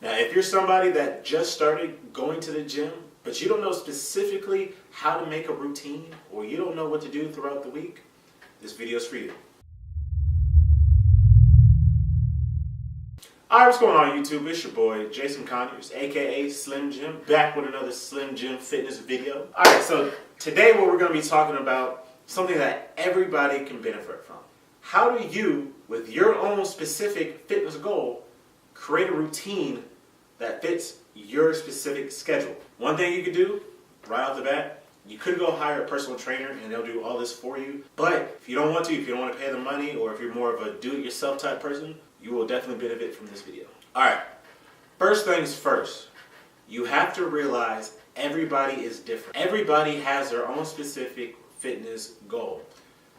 Now, if you're somebody that just started going to the gym, but you don't know specifically how to make a routine, or you don't know what to do throughout the week, this video is for you. Alright, what's going on YouTube? It's your boy Jason Conyers, aka Slim Jim, back with another Slim Jim fitness video. Alright, so today what we're going to be talking about, something that everybody can benefit from. How do you, with your own specific fitness goal, create a routine that fits your specific schedule? One thing you could do right off the bat, you could go hire a personal trainer and they'll do all this for you. But if you don't want to, if you don't want to pay the money, or if you're more of a do-it-yourself type person, you will definitely benefit from this video. Alright, first things first, you have to realize everybody is different. Everybody has their own specific fitness goal.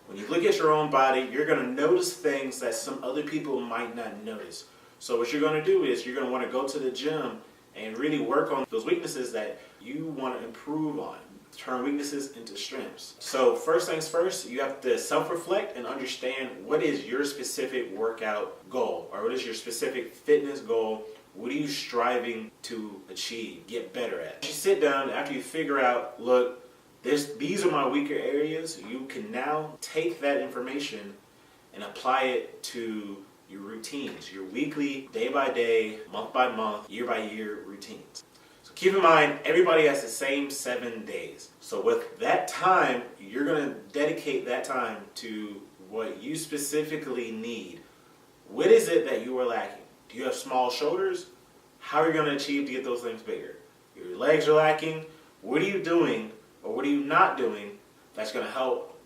When you look at your own body, you're going to notice things that some other people might not notice. So what you're going to do is you're going to want to go to the gym and really work on those weaknesses that you want to improve on. Turn weaknesses into strengths. So first things first, you have to self-reflect and understand what is your specific workout goal, or what is your specific fitness goal. What are you striving to achieve, get better at? You sit down after you figure out, look, these are my weaker areas. You can now take that information and apply it to your routines, your weekly, day by day, month by month, year by year routines. So keep in mind, everybody has the same 7 days. So with that time, you're going to dedicate that time to what you specifically need. What is it that you are lacking? Do you have small shoulders? How are you going to achieve to get those things bigger? Your legs are lacking. What are you doing, or what are you not doing that's going to help,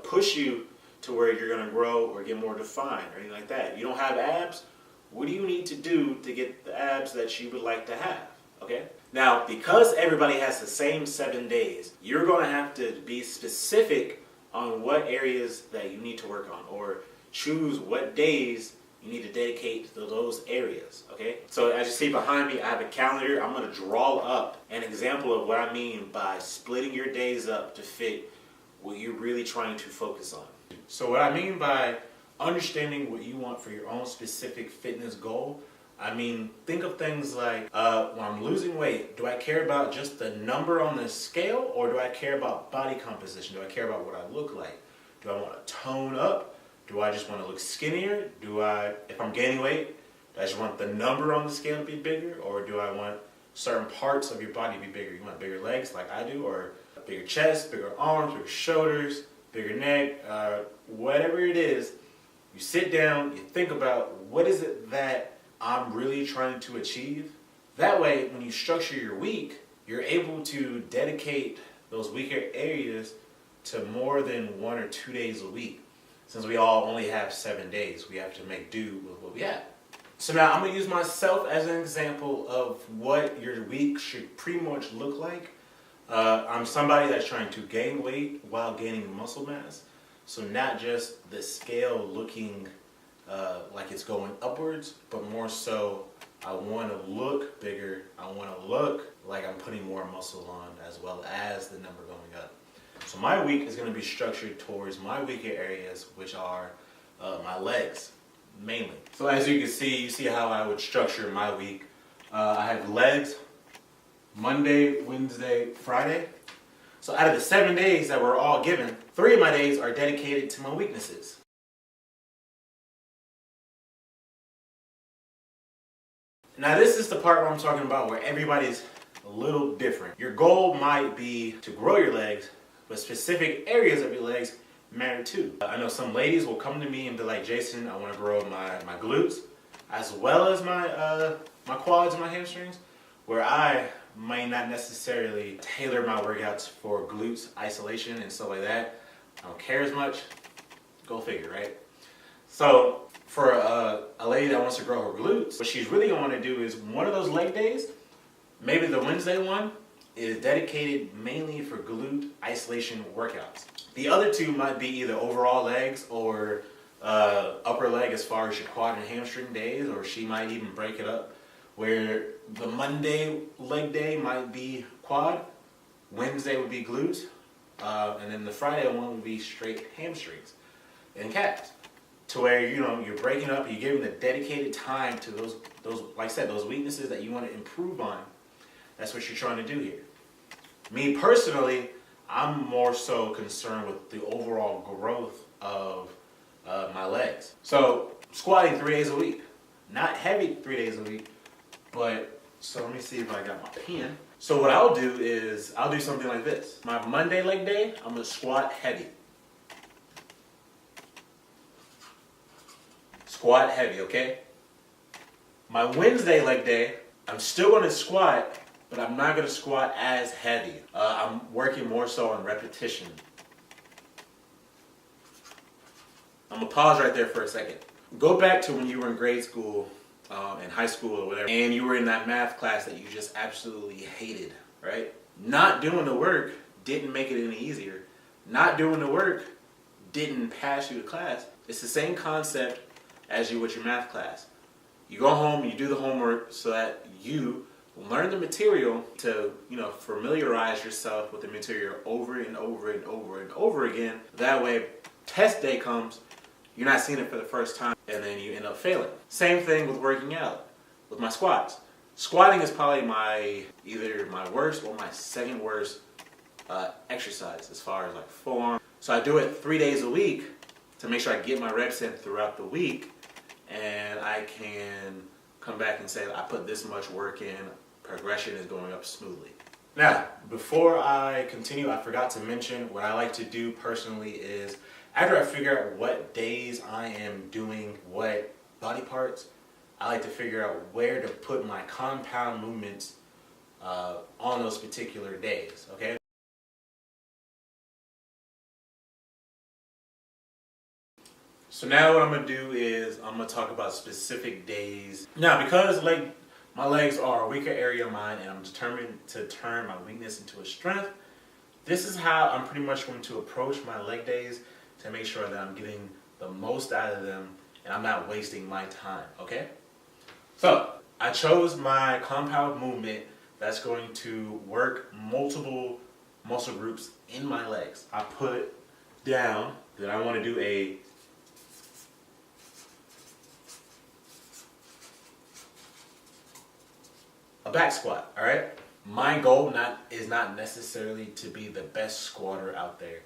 push you to where you're going to grow or get more defined or anything like that? If you don't have abs, what do you need to do to get the abs that you would like to have? Okay? Now, because everybody has the same 7 days, you're going to have to be specific on what areas that you need to work on, or choose what days you need to dedicate to those areas. Okay? So as you see behind me, I have a calendar. I'm going to draw up an example of what I mean by splitting your days up to fit what you're really trying to focus on. So what I mean by understanding what you want for your own specific fitness goal, I mean, think of things like, when I'm losing weight, do I care about just the number on the scale, or do I care about body composition? Do I care about what I look like? Do I want to tone up? Do I just want to look skinnier? If I'm gaining weight, do I just want the number on the scale to be bigger, or do I want certain parts of your body to be bigger? You want bigger legs like I do, or a bigger chest, bigger arms, bigger shoulders, bigger neck, whatever it is. You sit down, you think about what is it that I'm really trying to achieve. That way, when you structure your week, you're able to dedicate those weaker areas to more than 1 or 2 days a week. Since we all only have 7 days, we have to make do with what we have. So now I'm going to use myself as an example of what your week should pretty much look like. I'm somebody that's trying to gain weight while gaining muscle mass. So not just the scale looking like it's going upwards, but more so I want to look bigger. I want to look like I'm putting more muscle on, as well as the number going up. So my week is going to be structured towards my weaker areas, which are my legs, mainly. So as you can see, you see how I would structure my week. I have legs Monday, Wednesday, Friday. So out of the 7 days that we're all given, 3 of my days are dedicated to my weaknesses. Now this is the part where I'm talking about where everybody's a little different. Your goal might be to grow your legs, but specific areas of your legs matter too. I know some ladies will come to me and be like, Jason, I want to grow my glutes, as well as my quads and my hamstrings, where I might not necessarily tailor my workouts for glutes isolation and stuff like that. I don't care as much. Go figure, right? So for a lady that wants to grow her glutes, what she's really going to want to do is one of those leg days, maybe the Wednesday one, is dedicated mainly for glute isolation workouts. The other 2 might be either overall legs or upper leg as far as your quad and hamstring days, or she might even break it up where the Monday leg day might be quad, Wednesday would be glutes, and then the Friday one would be straight hamstrings and calves. to where you're breaking up, you're giving the dedicated time to those like I said, those weaknesses that you want to improve on. That's what you're trying to do here. Me personally, I'm more so concerned with the overall growth of my legs. So squatting 3 days a week, not heavy 3 days a week, but so let me see if I got my pen. So what I'll do is I'll do something like this. My Monday leg day, I'm gonna squat heavy. Squat heavy, okay? My Wednesday leg day, I'm still gonna squat, but I'm not gonna squat as heavy. I'm working more so on repetition. I'm gonna pause right there for a second. Go back to when you were in grade school, in high school or whatever, and you were in that math class that you just absolutely hated, right? Not doing the work didn't make it any easier. Not doing the work didn't pass you the class. It's the same concept as you with your math class. You go home, you do the homework so that you learn the material to, familiarize yourself with the material over and over and over and over again. That way, test day comes, you're not seeing it for the first time, and then you end up failing. Same thing with working out, with my squats. Squatting is probably either my worst or my second worst exercise as far as like full arm. So I do it 3 days a week to make sure I get my reps in throughout the week, and I can come back and say I put this much work in, progression is going up smoothly. Now, before I continue, I forgot to mention what I like to do personally is after I figure out what days I am doing what body parts, I like to figure out where to put my compound movements on those particular days, okay? So now what I'm going to do is I'm going to talk about specific days. Now, because my legs are a weaker area of mine and I'm determined to turn my weakness into a strength, this is how I'm pretty much going to approach my leg days to make sure that I'm getting the most out of them and I'm not wasting my time, okay? So, I chose my compound movement that's going to work multiple muscle groups in my legs. I put down that I want to do a back squat, all right? My goal is not necessarily to be the best squatter out there.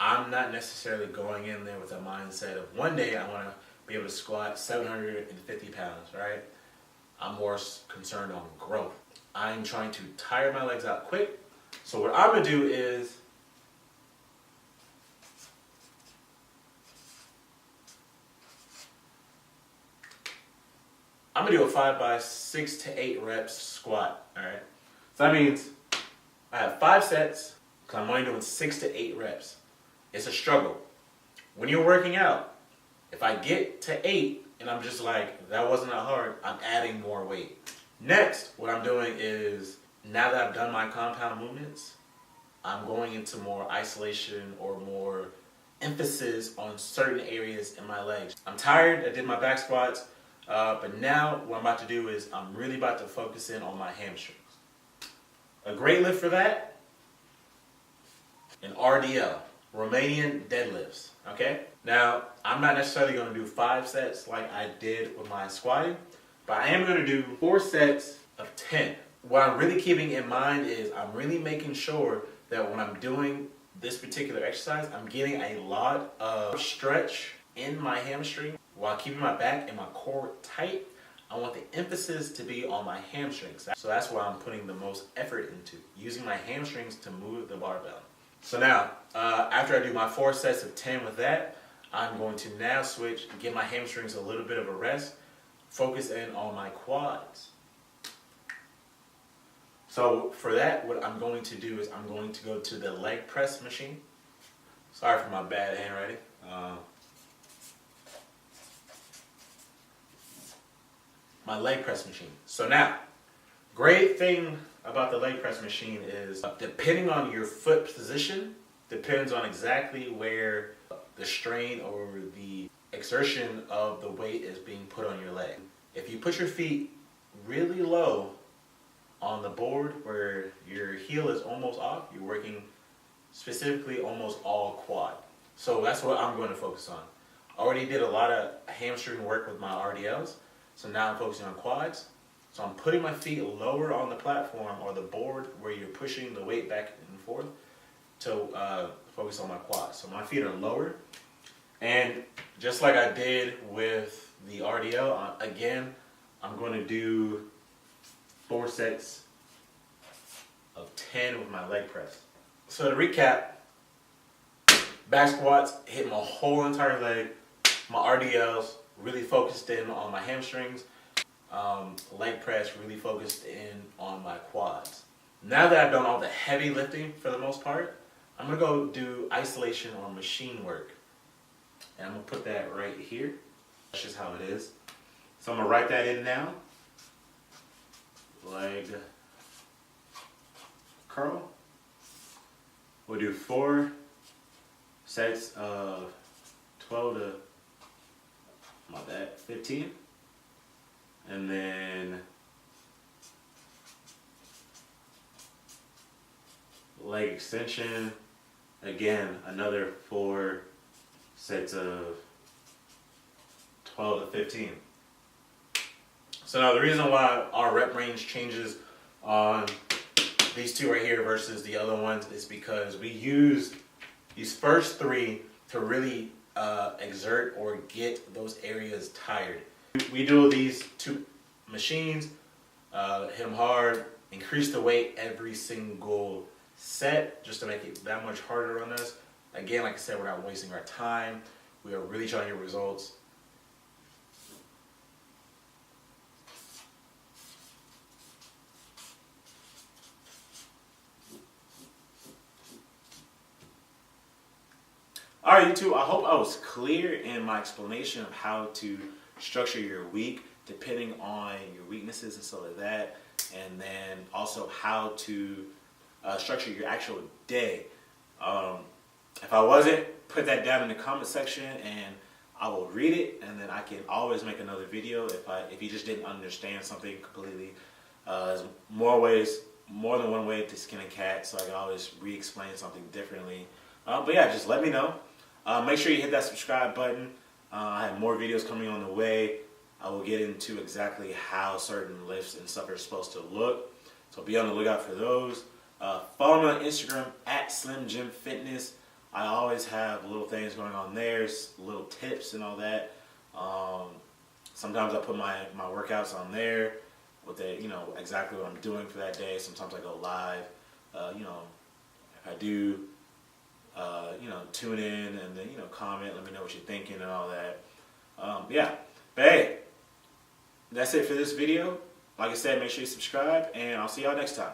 I'm not necessarily going in there with a mindset of one day I want to be able to squat 750 pounds, right? I'm more concerned on growth. I'm trying to tire my legs out quick. So what I'm going to do is I'm going to do a 5 by 6 to 8 reps squat, all right? So that means I have 5 sets because I'm only doing 6 to 8 reps. It's a struggle. When you're working out, if I get to 8 and I'm just like, that wasn't that hard, I'm adding more weight. Next, what I'm doing is, now that I've done my compound movements, I'm going into more isolation or more emphasis on certain areas in my legs. I'm tired, I did my back squats, but now what I'm about to do is I'm really about to focus in on my hamstrings. A great lift for that, an RDL, Romanian deadlifts, okay? Now, I'm not necessarily going to do 5 sets like I did with my squatting, but I am going to do 4 sets of 10. What I'm really keeping in mind is I'm really making sure that when I'm doing this particular exercise, I'm getting a lot of stretch in my hamstring while keeping my back and my core tight. I want the emphasis to be on my hamstrings. So that's why I'm putting the most effort into, using my hamstrings to move the barbell. So now, after I do my 4 sets of 10 with that, I'm going to now switch, give my hamstrings a little bit of a rest, focus in on my quads. So for that, what I'm going to do is I'm going to go to the leg press machine. Sorry for my bad handwriting. My leg press machine. So now, great thing about the leg press machine is depending on your foot position, depends on exactly where the strain or the exertion of the weight is being put on your leg. If you put your feet really low on the board where your heel is almost off, you're working specifically almost all quad. So that's what I'm going to focus on. I already did a lot of hamstring work with my RDLs, so now I'm focusing on quads. So I'm putting my feet lower on the platform or the board where you're pushing the weight back and forth to focus on my quads. So my feet are lower, and just like I did with the RDL, again, I'm going to do 4 sets of 10 with my leg press. So to recap, back squats, hit my whole entire leg, my RDLs, really focused in on my hamstrings, leg press, really focused in on my quads. Now that I've done all the heavy lifting for the most part, I'm going to go do isolation or machine work. And I'm going to put that right here. That's just how it is. So I'm going to write that in now. Leg curl. We'll do 4 sets of 12 to 15. And then leg extension. Again, another 4 sets of 12 to 15. So now the reason why our rep range changes on these 2 right here versus the other ones is because we use these first 3 to really exert or get those areas tired. We do these 2 machines, hit them hard, increase the weight every single set just to make it that much harder on us. Again, like I said, we're not wasting our time. We are really trying to get results. Alright, YouTube, I hope I was clear in my explanation of how to structure your week depending on your weaknesses and stuff like that, and then also how to structure your actual day. If I wasn't, put that down in the comment section and I will read it, and then I can always make another video if you just didn't understand something completely. There's more than one way to skin a cat, so I can always re-explain something differently. But yeah, just let me know. Make sure you hit that subscribe button. I have more videos coming on the way. I will get into exactly how certain lifts and stuff are supposed to look. So be on the lookout for those. Follow me on Instagram at Slim Jim Fitness. I always have little things going on there, little tips and all that. Sometimes I put my workouts on there with exactly what I'm doing for that day. Sometimes I go live. If I do, tune in and then comment, let me know what you're thinking and all that. Yeah, but hey, that's it for this video. Like I said, make sure you subscribe, and I'll see y'all next time.